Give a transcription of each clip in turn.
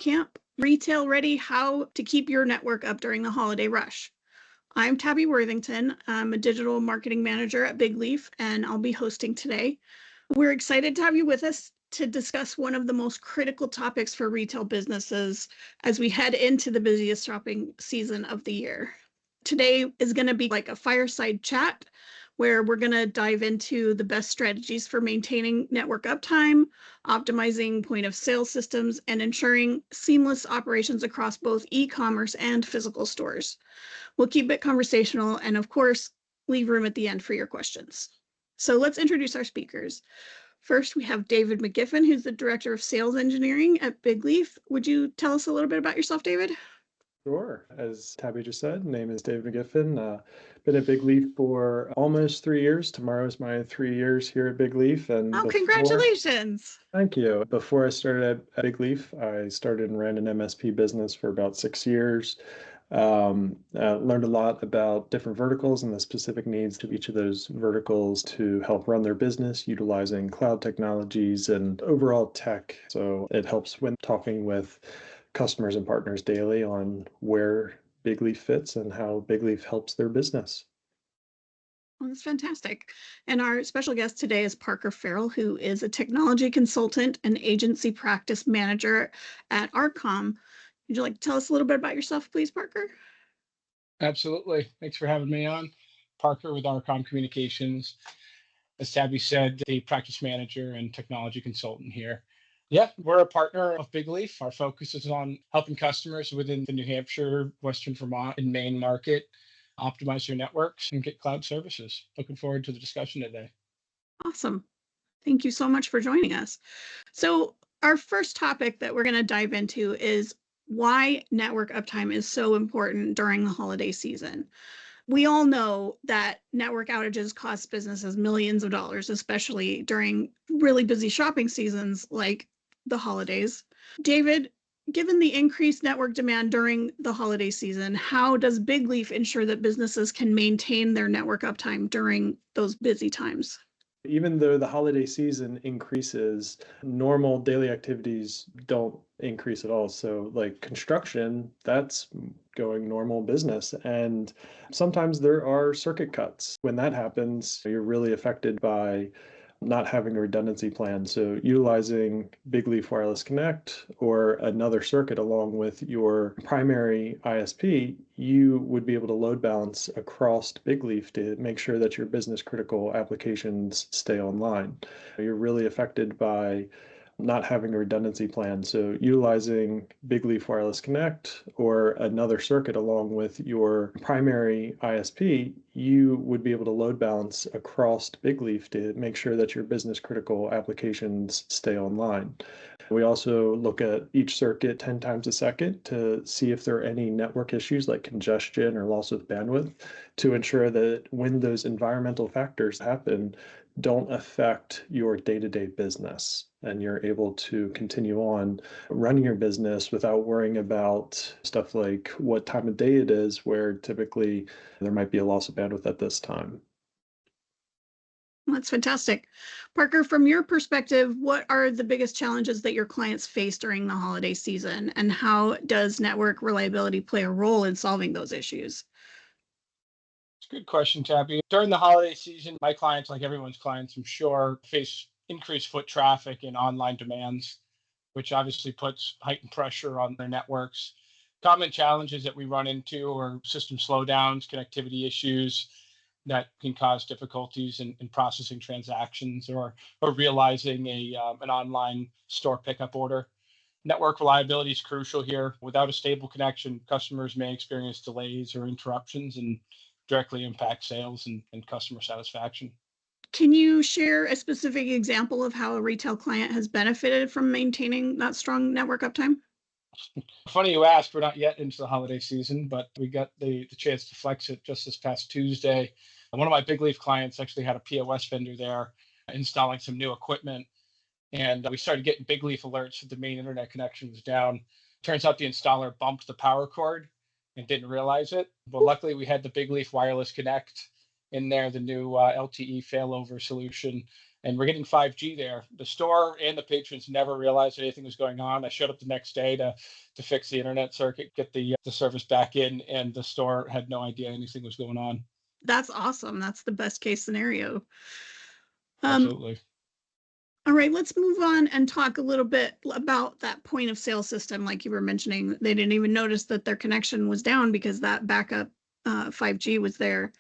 Bootcamp, Retail Ready, How to Keep Your Network Up During the Holiday Rush. I'm Tabby Worthington. I'm a digital marketing manager at Bigleaf, and I'll be hosting today. We're excited to have you with us to discuss one of the most critical topics for retail businesses as we head into the busiest shopping season of the year. Today is going to be like a fireside chat where we're going to dive into the best strategies for maintaining network uptime, optimizing point of sale systems, and ensuring seamless operations across both e-commerce and physical stores. We'll keep it conversational and, of course, leave room at the end for your questions. So let's introduce our speakers. First, we have David McGiffin, who's the Director of Sales Engineering at Bigleaf. Would you tell us a little bit about yourself, David? Sure. As Tabby just said, name is David McGiffin. Been at Bigleaf for almost 3 years. Tomorrow is my 3 years here at Bigleaf. And congratulations. Thank you. Before I started at Bigleaf, I started and ran an MSP business for about 6 years. Learned a lot about different verticals and the specific needs of each of those verticals to help run their business utilizing cloud technologies and overall tech. So it helps when talking with customers and partners daily on where Bigleaf fits and how Bigleaf helps their business. Well, that's fantastic. And our special guest today is Parker Farrell, who is a technology consultant and agency practice manager at Arcom. Would you like to tell us a little bit about yourself, please, Parker? Absolutely. Thanks for having me on. Parker with Arcom Communications. As Tabby said, the practice manager and technology consultant here. Yeah, we're a partner of Bigleaf. Our focus is on helping customers within the New Hampshire, Western Vermont, and Maine market optimize their networks and get cloud services. Looking forward to the discussion today. Awesome. Thank you so much for joining us. So our first topic that we're going to dive into is why network uptime is so important during the holiday season. We all know that network outages cost businesses millions of dollars, especially during really busy shopping seasons like the holidays. David, given the increased network demand during the holiday season, how does Bigleaf ensure that businesses can maintain their network uptime during those busy times? Even though the holiday season increases, normal daily activities don't increase at all. So like construction, that's going normal business. And sometimes there are circuit cuts. When that happens, you're really affected by not having a redundancy plan. So utilizing Bigleaf Wireless Connect or another circuit along with your primary ISP, you would be able to load balance across Bigleaf to make sure that your business critical applications stay online. You're really affected by not having a redundancy plan. So utilizing Bigleaf Wireless Connect or another circuit along with your primary ISP, you would be able to load balance across Bigleaf to make sure that your business critical applications stay online. We also look at each circuit 10 times a second to see if there are any network issues like congestion or loss of bandwidth to ensure that when those environmental factors happen, don't affect your day-to-day business and you're able to continue on running your business without worrying about stuff like what time of day it is, where typically there might be a loss of bandwidth at this time. That's fantastic. Parker, from your perspective, what are the biggest challenges that your clients face during the holiday season, and how does network reliability play a role in solving those issues? It's a good question, Tabby. During the holiday season, my clients, like everyone's clients, I'm sure, face increased foot traffic and online demands, which obviously puts heightened pressure on their networks. Common challenges that we run into are system slowdowns, connectivity issues that can cause difficulties in processing transactions or realizing an online store pickup order. Network reliability is crucial here. Without a stable connection, customers may experience delays or interruptions and directly impact sales and customer satisfaction. Can you share a specific example of how a retail client has benefited from maintaining that strong network uptime? Funny you ask, we're not yet into the holiday season, but we got the chance to flex it just this past Tuesday. And one of my Bigleaf clients actually had a POS vendor there installing some new equipment. And we started getting Bigleaf alerts that the main internet connection was down. Turns out the installer bumped the power cord and didn't realize it. But luckily we had the Bigleaf Wireless Connect in there, the new LTE failover solution and we're getting 5G there. The store and the patrons never realized anything was going on. I showed up the next day to fix the internet circuit, get the service back in, and the store had no idea anything was going on. That's awesome. That's the best case scenario. Absolutely. All right, let's move on and talk a little bit about that point of sale system. Like you were mentioning, they didn't even notice that their connection was down because that backup 5G was there.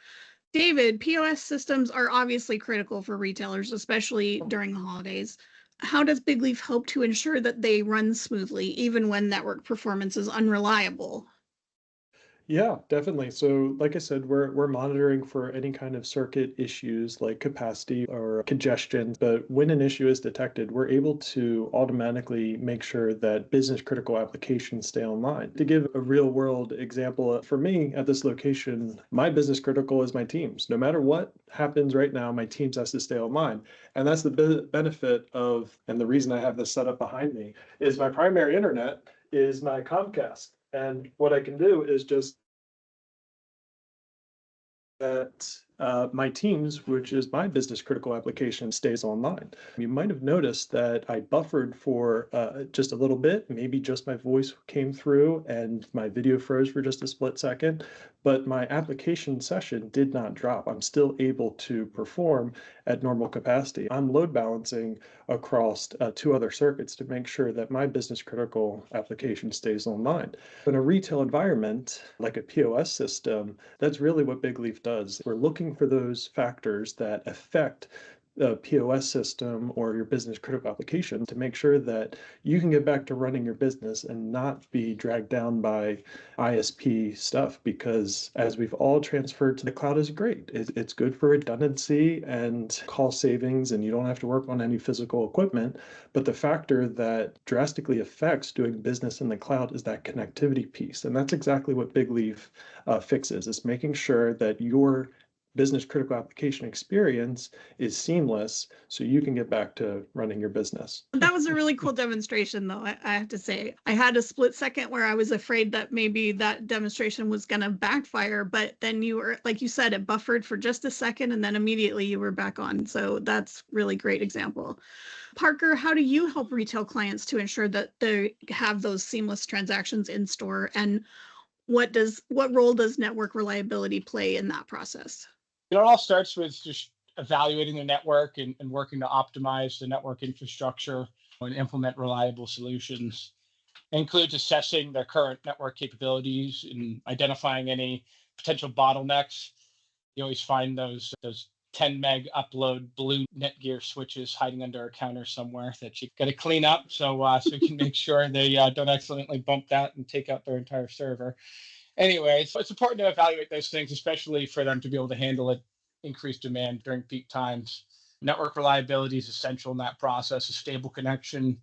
David, POS systems are obviously critical for retailers, especially during the holidays. How does Bigleaf hope to ensure that they run smoothly, even when network performance is unreliable? Yeah, definitely. So, like I said, we're monitoring for any kind of circuit issues like capacity or congestion. But when an issue is detected, we're able to automatically make sure that business critical applications stay online. To give a real world example, for me at this location, my business critical is my Teams. No matter what happens right now, my Teams has to stay online. And that's the benefit of, and the reason I have this set up behind me, is my primary internet is my Comcast. And what I can do is just that my Teams, which is my business critical application, stays online. You might have noticed that I buffered for just a little bit, maybe just my voice came through and my video froze for just a split second, but my application session did not drop. I'm still able to perform at normal capacity. I'm load balancing across two other circuits to make sure that my business critical application stays online. In a retail environment, like a POS system, that's really what Bigleaf does. We're looking for those factors that affect the POS system or your business critical application to make sure that you can get back to running your business and not be dragged down by ISP stuff. Because as we've all transferred to the cloud is great. It's good for redundancy and cost savings, and you don't have to work on any physical equipment. But the factor that drastically affects doing business in the cloud is that connectivity piece. And that's exactly what Bigleaf fixes. It's making sure that your business critical application experience is seamless so you can get back to running your business. That was a really cool demonstration, though. I have to say, I had a split second where I was afraid that maybe that demonstration was going to backfire, but then you were, like you said, it buffered for just a second and then immediately you were back on. So that's really great example. Parker, how do you help retail clients to ensure that they have those seamless transactions in store, and what role does network reliability play in that process? It all starts with just evaluating the network and working to optimize the network infrastructure and implement reliable solutions. It includes assessing their current network capabilities and identifying any potential bottlenecks. You always find those 10 meg upload blue Netgear switches hiding under a counter somewhere that you got to clean up so you can make sure they don't accidentally bump that and take out their entire server. Anyway, so it's important to evaluate those things, especially for them to be able to handle it increased demand during peak times. Network reliability is essential in that process. A stable connection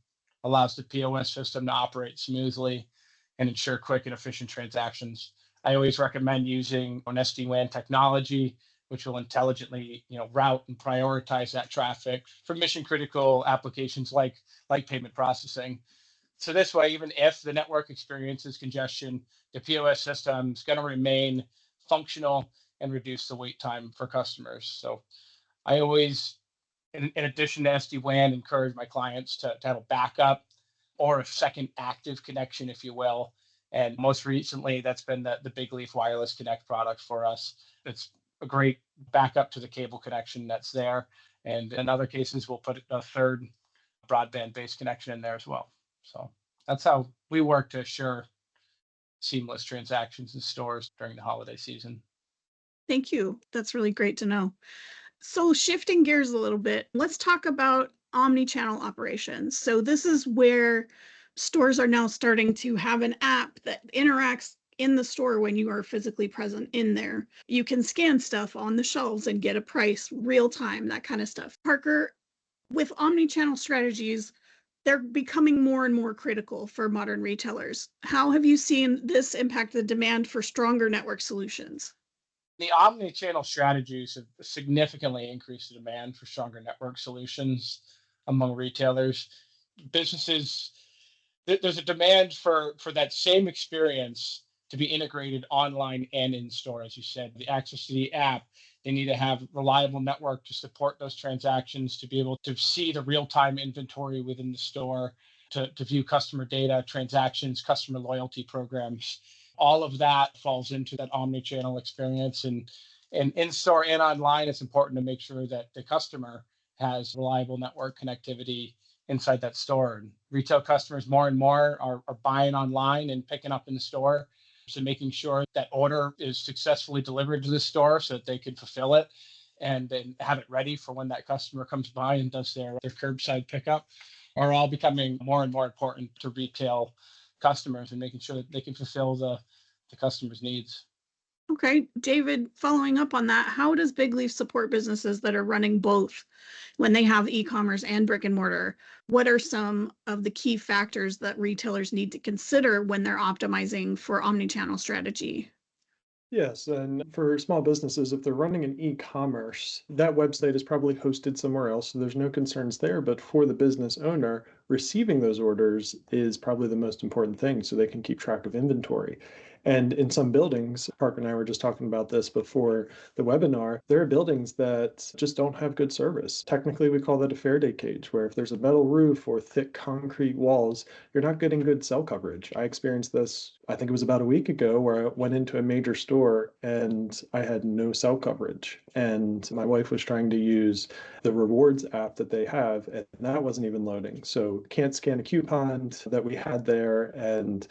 allows the POS system to operate smoothly and ensure quick and efficient transactions. I always recommend using an SD-WAN technology, which will intelligently, route and prioritize that traffic for mission critical applications like payment processing. So this way, even if the network experiences congestion, the POS system is going to remain functional and reduce the wait time for customers. So I always, in addition to SD-WAN, encourage my clients to have a backup or a second active connection, if you will. And most recently, that's been the Bigleaf Wireless Connect product for us. It's a great backup to the cable connection that's there. And in other cases, we'll put a third broadband-based connection in there as well. So that's how we work to assure seamless transactions in stores during the holiday season. Thank you. That's really great to know. So shifting gears a little bit, let's talk about omni-channel operations. So this is where stores are now starting to have an app that interacts in the store when you are physically present in there. You can scan stuff on the shelves and get a price real time, that kind of stuff. Parker, with omni-channel strategies, they're becoming more and more critical for modern retailers. How have you seen this impact the demand for stronger network solutions? The omni-channel strategies have significantly increased the demand for stronger network solutions among retailers. Businesses, there's a demand for that same experience to be integrated online and in store, as you said, the access to the app, They need to have reliable network to support those transactions, to be able to see the real-time inventory within the store, to view customer data, transactions, customer loyalty programs. All of that falls into that omni-channel experience. And in-store and online, it's important to make sure that the customer has reliable network connectivity inside that store. And retail customers more and more are buying online and picking up in the store. So making sure that order is successfully delivered to the store so that they can fulfill it and then have it ready for when that customer comes by and does their curbside pickup are all becoming more and more important to retail customers and making sure that they can fulfill the customer's needs. Okay, David, following up on that, how does Bigleaf support businesses that are running both when they have e-commerce and brick and mortar? What are some of the key factors that retailers need to consider when they're optimizing for omni-channel strategy? Yes, and for small businesses, if they're running an e-commerce, that website is probably hosted somewhere else, so there's no concerns there. But for the business owner, receiving those orders is probably the most important thing so they can keep track of inventory. And in some buildings, Parker and I were just talking about this before the webinar, there are buildings that just don't have good service. Technically, we call that a Faraday cage, where if there's a metal roof or thick concrete walls, you're not getting good cell coverage. I experienced this, I think it was about a week ago, where I went into a major store and I had no cell coverage. And my wife was trying to use the rewards app that they have, and that wasn't even loading. So can't scan a coupon that we had there. And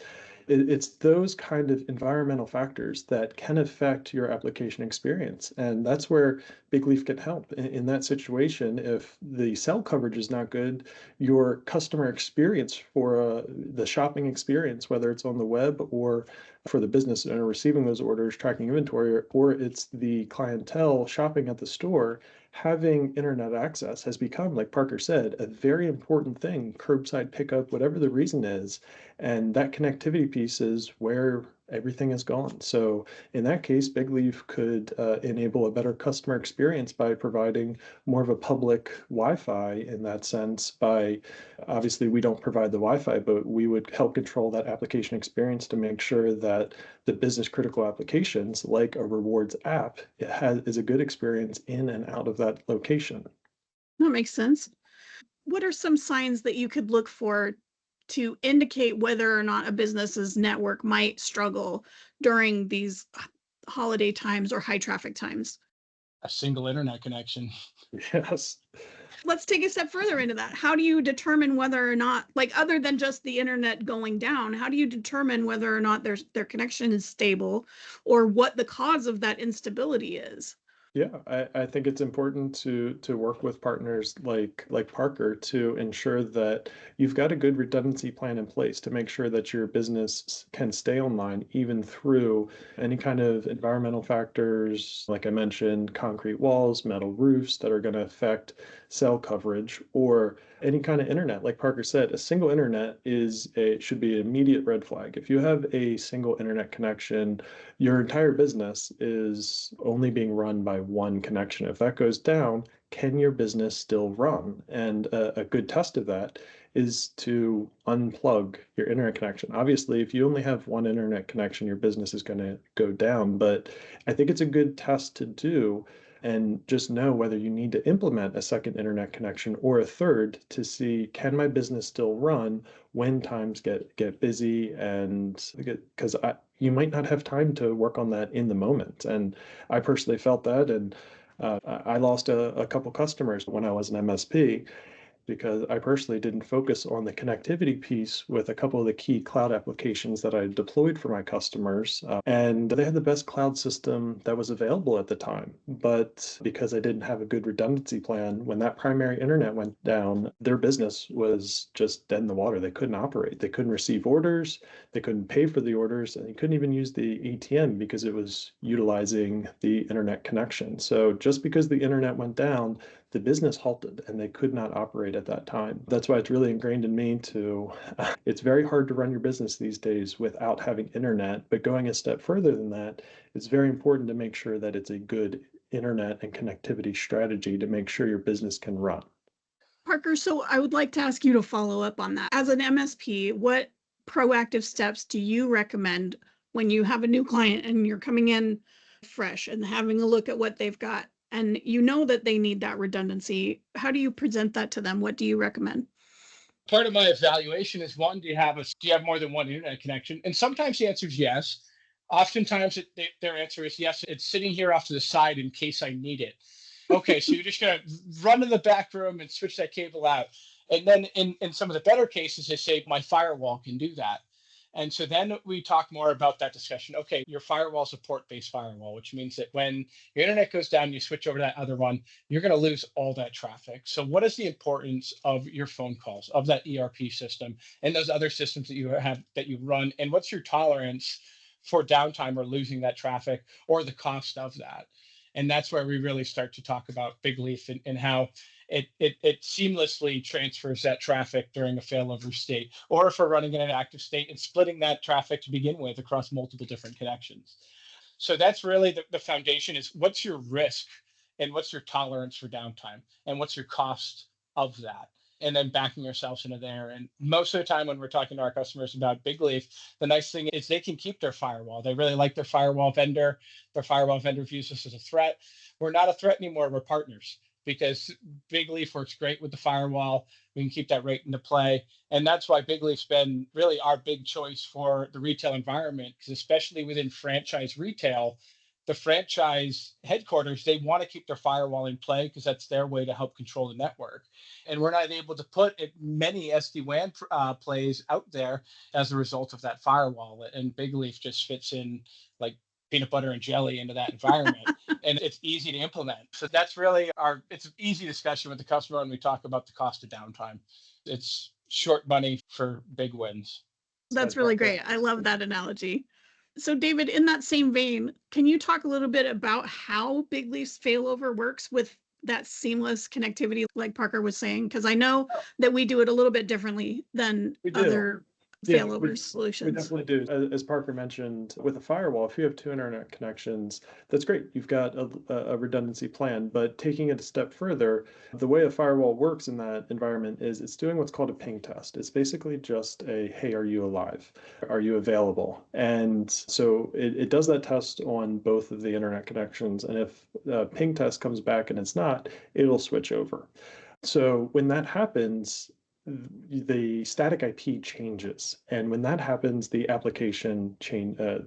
it's those kind of environmental factors that can affect your application experience. And that's where Bigleaf can help. In that situation, if the cell coverage is not good, your customer experience for the shopping experience, whether it's on the web or for the business owner receiving those orders, tracking inventory, or it's the clientele shopping at the store, having internet access has become, like Parker said, a very important thing, curbside pickup, whatever the reason is. And that connectivity piece is where everything is gone. So in that case, Bigleaf could enable a better customer experience by providing more of a public Wi-Fi in that sense. By obviously, we don't provide the Wi-Fi, but we would help control that application experience to make sure that the business critical applications, like a rewards app, is a good experience in and out of that location. That makes sense. What are some signs that you could look for to indicate whether or not a business's network might struggle during these holiday times or high traffic times? A single internet connection. Yes. Let's take a step further into that. How do you determine whether or not, like other than just the internet going down, how do you determine whether or not their connection is stable or what the cause of that instability is? Yeah, I think it's important to work with partners like Parker to ensure that you've got a good redundancy plan in place to make sure that your business can stay online even through any kind of environmental factors, like I mentioned, concrete walls, metal roofs that are going to affect cell coverage, or any kind of internet. Like Parker said, a single internet should be an immediate red flag. If you have a single internet connection, your entire business is only being run by one connection. If that goes down, can your business still run? And a good test of that is to unplug your internet connection. Obviously, if you only have one internet connection, your business is going to go down. But I think it's a good test to do and just know whether you need to implement a second internet connection or a third to see, can my business still run when times get busy? And because you might not have time to work on that in the moment. And I personally felt that, and I lost a couple customers when I was an MSP because I personally didn't focus on the connectivity piece with a couple of the key cloud applications that I deployed for my customers. And they had the best cloud system that was available at the time. But because I didn't have a good redundancy plan, when that primary internet went down, their business was just dead in the water. They couldn't operate. They couldn't receive orders. They couldn't pay for the orders, and they couldn't even use the ATM because it was utilizing the internet connection. So just because the internet went down, the business halted and they could not operate at that time. That's why it's really ingrained in me it's very hard to run your business these days without having internet, but going a step further than that, it's very important to make sure that it's a good internet and connectivity strategy to make sure your business can run. Parker, so I would like to ask you to follow up on that. As an MSP, what proactive steps do you recommend when you have a new client and you're coming in fresh and having a look at what they've got, and you know that they need that redundancy, how do you present that to them? What do you recommend? Part of my evaluation is one, do you have more than one internet connection? And sometimes the answer is yes. Oftentimes their answer is yes. It's sitting here off to the side in case I need it. Okay, so you're just going to run to the back room and switch that cable out. And then in some of the better cases, they say my firewall can do that. And so then we talk more about that discussion. Okay, your firewall is a port-based firewall, which means that when your internet goes down, you switch over to that other one, you're going to lose all that traffic. So what is the importance of your phone calls, of that ERP system, and those other systems that you have that you run? And what's your tolerance for downtime or losing that traffic or the cost of that? And that's where we really start to talk about Bigleaf and how it seamlessly transfers that traffic during a failover state, or if we're running in an active state and splitting that traffic to begin with across multiple different connections. So that's really the foundation is what's your risk and what's your tolerance for downtime and what's your cost of that? And then backing ourselves into there. And most of the time when we're talking to our customers about Bigleaf, the nice thing is they can keep their firewall. They really like their firewall vendor. Their firewall vendor views us as a threat. We're not a threat anymore. We're partners because Bigleaf works great with the firewall. We can keep that right into play. And that's why Bigleaf's been really our big choice for the retail environment, because especially within franchise retail, the franchise headquarters, they want to keep their firewall in play because that's their way to help control the network. And we're not able to put many SD-WAN plays out there as a result of that firewall. And Bigleaf just fits in like peanut butter and jelly into that environment. And it's easy to implement. So that's really it's an easy discussion with the customer when we talk about the cost of downtime. It's short money for big wins. That's really great. I love that analogy. So David, in that same vein, can you talk a little bit about how Bigleaf's failover works with that seamless connectivity, like Parker was saying? Because I know that we do it a little bit differently than other failover solutions. We definitely do. As Parker mentioned, with a firewall, if you have two internet connections, that's great. You've got a redundancy plan. But taking it a step further, the way a firewall works in that environment is it's doing what's called a ping test. It's basically just hey, are you alive? Are you available? And so it does that test on both of the internet connections. And if a ping test comes back and it's not, it'll switch over. So when that happens, the static IP changes. And when that happens, the application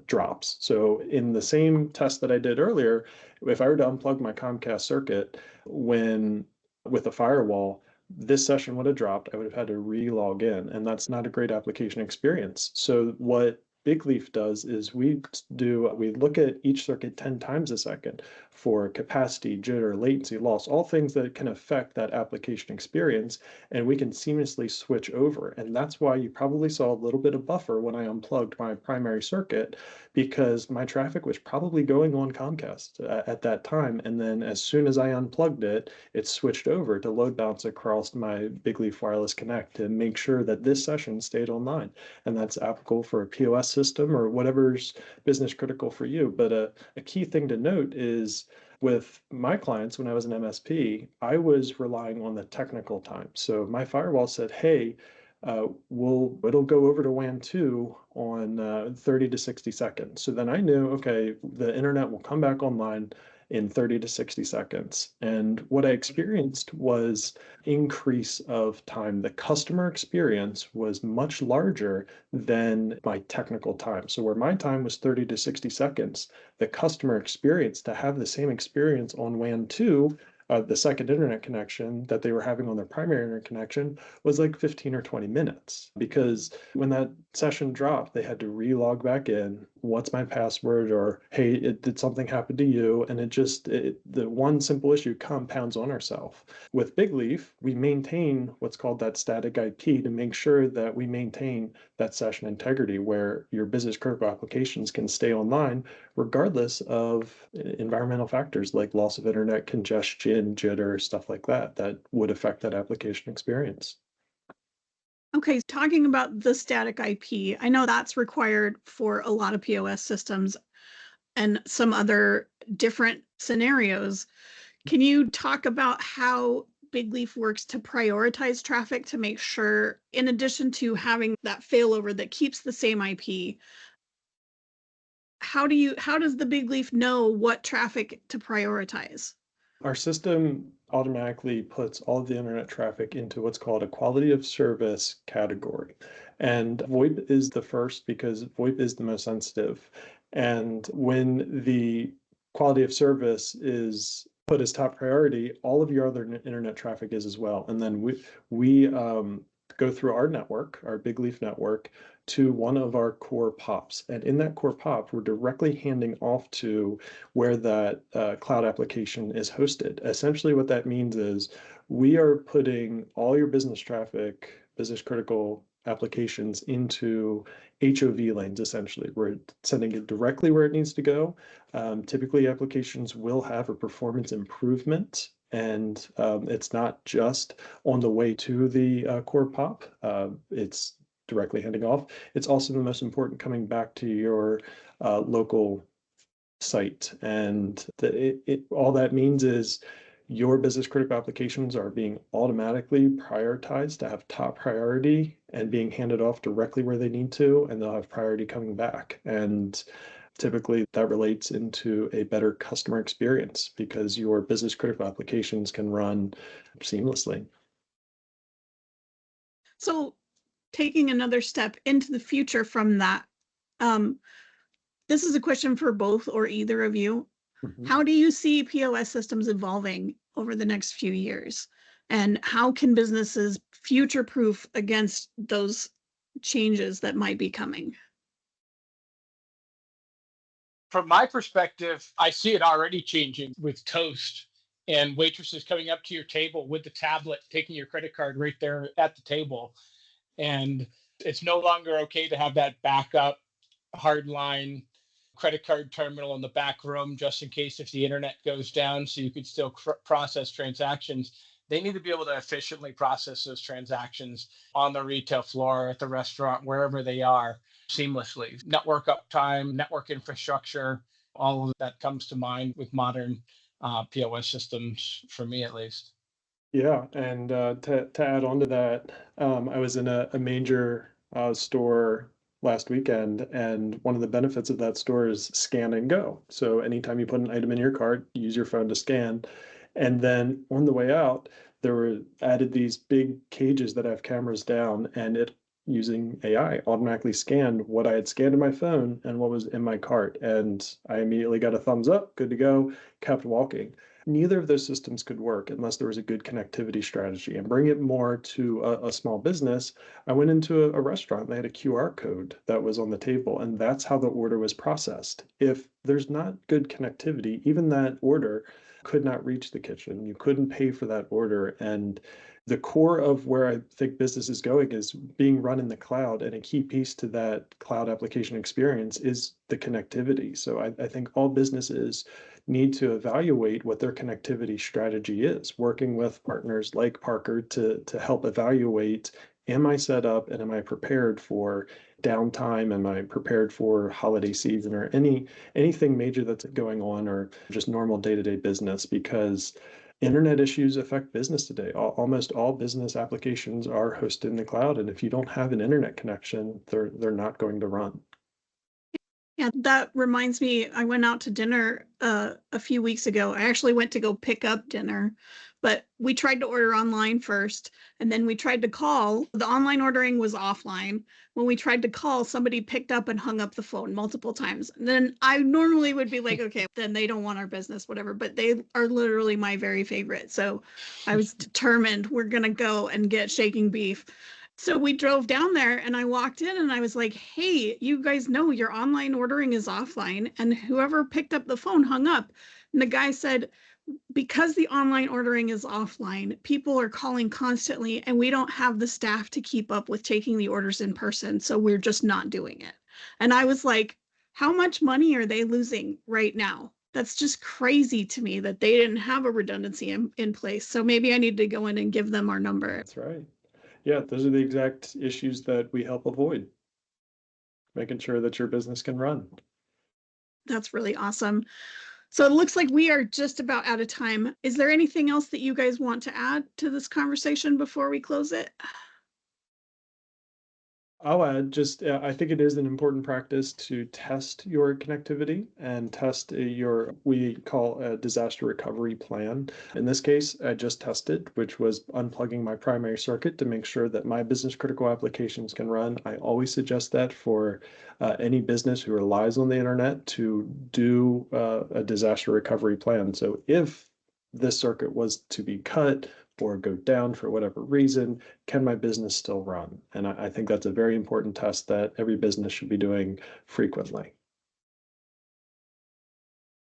drops. So in the same test that I did earlier, if I were to unplug my Comcast circuit with a firewall, this session would have dropped. I would have had to re-log in, and that's not a great application experience. So what Bigleaf does is we look at each circuit 10 times a second for capacity, jitter, latency, loss, all things that can affect that application experience, and we can seamlessly switch over. And that's why you probably saw a little bit of buffer when I unplugged my primary circuit, because my traffic was probably going on Comcast at that time. And then as soon as I unplugged it, it switched over to load balance across my Bigleaf Wireless Connect to make sure that this session stayed online. And that's applicable for a POS system or whatever's business critical for you. But a key thing to note is with my clients, when I was an MSP, I was relying on the technical time. So my firewall said, hey, it'll go over to WAN 2 on 30 to 60 seconds. So then I knew, okay, the internet will come back online in 30 to 60 seconds. And what I experienced was increase of time. The customer experience was much larger than my technical time. So where my time was 30 to 60 seconds, the customer experience to have the same experience on WAN 2, the second internet connection that they were having on their primary internet connection was like 15 or 20 minutes. Because when that session dropped, they had to re-log back in. What's my password? Or, hey, did something happen to you? And the one simple issue compounds on ourselves. With Bigleaf, we maintain what's called that static IP to make sure that we maintain that session integrity where your business critical applications can stay online regardless of environmental factors like loss of internet, congestion, jitter, stuff like that would affect that application experience. Okay, talking about the static IP, I know that's required for a lot of POS systems and some other different scenarios. Can you talk about how Bigleaf works to prioritize traffic to make sure, in addition to having that failover that keeps the same IP, how does the Bigleaf know what traffic to prioritize? Our system automatically puts all of the internet traffic into what's called a quality of service category. And VoIP is the first because VoIP is the most sensitive. And when the quality of service is put as top priority, all of your other internet traffic is as well. And then we go through our network, our Bigleaf network, to one of our core POPs. And in that core POP, we're directly handing off to where that cloud application is hosted. Essentially, what that means is we are putting all your business traffic, business critical applications into HOV lanes, essentially. We're sending it directly where it needs to go. Typically, applications will have a performance improvement, and it's not just on the way to the core POP. It's directly handing off. It's also the most important coming back to your local site. And all that means is your business critical applications are being automatically prioritized to have top priority and being handed off directly where they need to, and they'll have priority coming back. And typically that relates into a better customer experience because your business critical applications can run seamlessly. So taking another step into the future from that, this is a question for both or either of you. Mhm. How do you see POS systems evolving over the next few years? And how can businesses future-proof against those changes that might be coming? From my perspective, I see it already changing with Toast and waitresses coming up to your table with the tablet, taking your credit card right there at the table. And it's no longer okay to have that backup hardline credit card terminal in the back room just in case if the internet goes down so you could still process transactions. They need to be able to efficiently process those transactions on the retail floor, at the restaurant, wherever they are, seamlessly. Network uptime, network infrastructure, all of that comes to mind with modern POS systems, for me at least. Yeah, and to add on to that, I was in a major store last weekend, and one of the benefits of that store is scan and go. So anytime you put an item in your cart, you use your phone to scan. And then on the way out, there were added these big cages that have cameras down, and it using AI automatically scanned what I had scanned in my phone and what was in my cart. And I immediately got a thumbs up, good to go, kept walking. Neither of those systems could work unless there was a good connectivity strategy. And bring it more to a small business, I went into a restaurant, they had a QR code that was on the table, and that's how the order was processed. If there's not good connectivity, even that order could not reach the kitchen. You couldn't pay for that order. And the core of where I think business is going is being run in the cloud, and a key piece to that cloud application experience is the connectivity. So I think all businesses need to evaluate what their connectivity strategy is, working with partners like Parker to help evaluate, am I set up and am I prepared for downtime? Am I prepared for holiday season or anything major that's going on, or just normal day-to-day business? Because internet issues affect business today. Almost all business applications are hosted in the cloud, and if you don't have an internet connection, they're not going to run. Yeah, that reminds me, I went out to dinner a few weeks ago. I actually went to go pick up dinner, but we tried to order online first, and then we tried to call. The online ordering was offline. When we tried to call, somebody picked up and hung up the phone multiple times. And then I normally would be like, okay, then they don't want our business, whatever, but they are literally my very favorite. So I was determined we're going to go and get shaking beef. So we drove down there and I walked in and I was like, hey, you guys know your online ordering is offline. And whoever picked up the phone hung up. And the guy said, because the online ordering is offline, people are calling constantly and we don't have the staff to keep up with taking the orders in person. So we're just not doing it. And I was like, how much money are they losing right now? That's just crazy to me that they didn't have a redundancy in place. So maybe I need to go in and give them our number. That's right. Yeah, those are the exact issues that we help avoid, making sure that your business can run. That's really awesome. So it looks like we are just about out of time. Is there anything else that you guys want to add to this conversation before we close it? I'll add just, I think it is an important practice to test your connectivity and test we call a disaster recovery plan. In this case, I just tested, which was unplugging my primary circuit to make sure that my business critical applications can run. I always suggest that for any business who relies on the internet to do a disaster recovery plan. So if this circuit was to be cut or go down for whatever reason, can my business still run? And I think that's a very important test that every business should be doing frequently.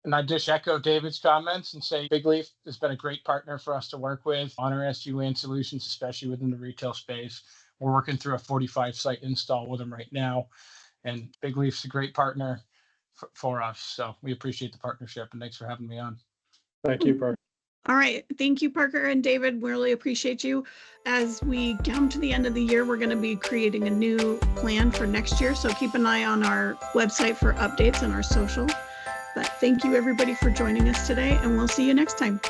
And I just echo David's comments and say Bigleaf has been a great partner for us to work with on our SD-WAN solutions, especially within the retail space. We're working through a 45 site install with them right now. And Bigleaf's a great partner for us. So we appreciate the partnership, and thanks for having me on. Thank you, Parker. All right. Thank you, Parker and David. We really appreciate you. As we come to the end of the year, we're going to be creating a new plan for next year. So keep an eye on our website for updates and our social. But thank you, everybody, for joining us today, and we'll see you next time.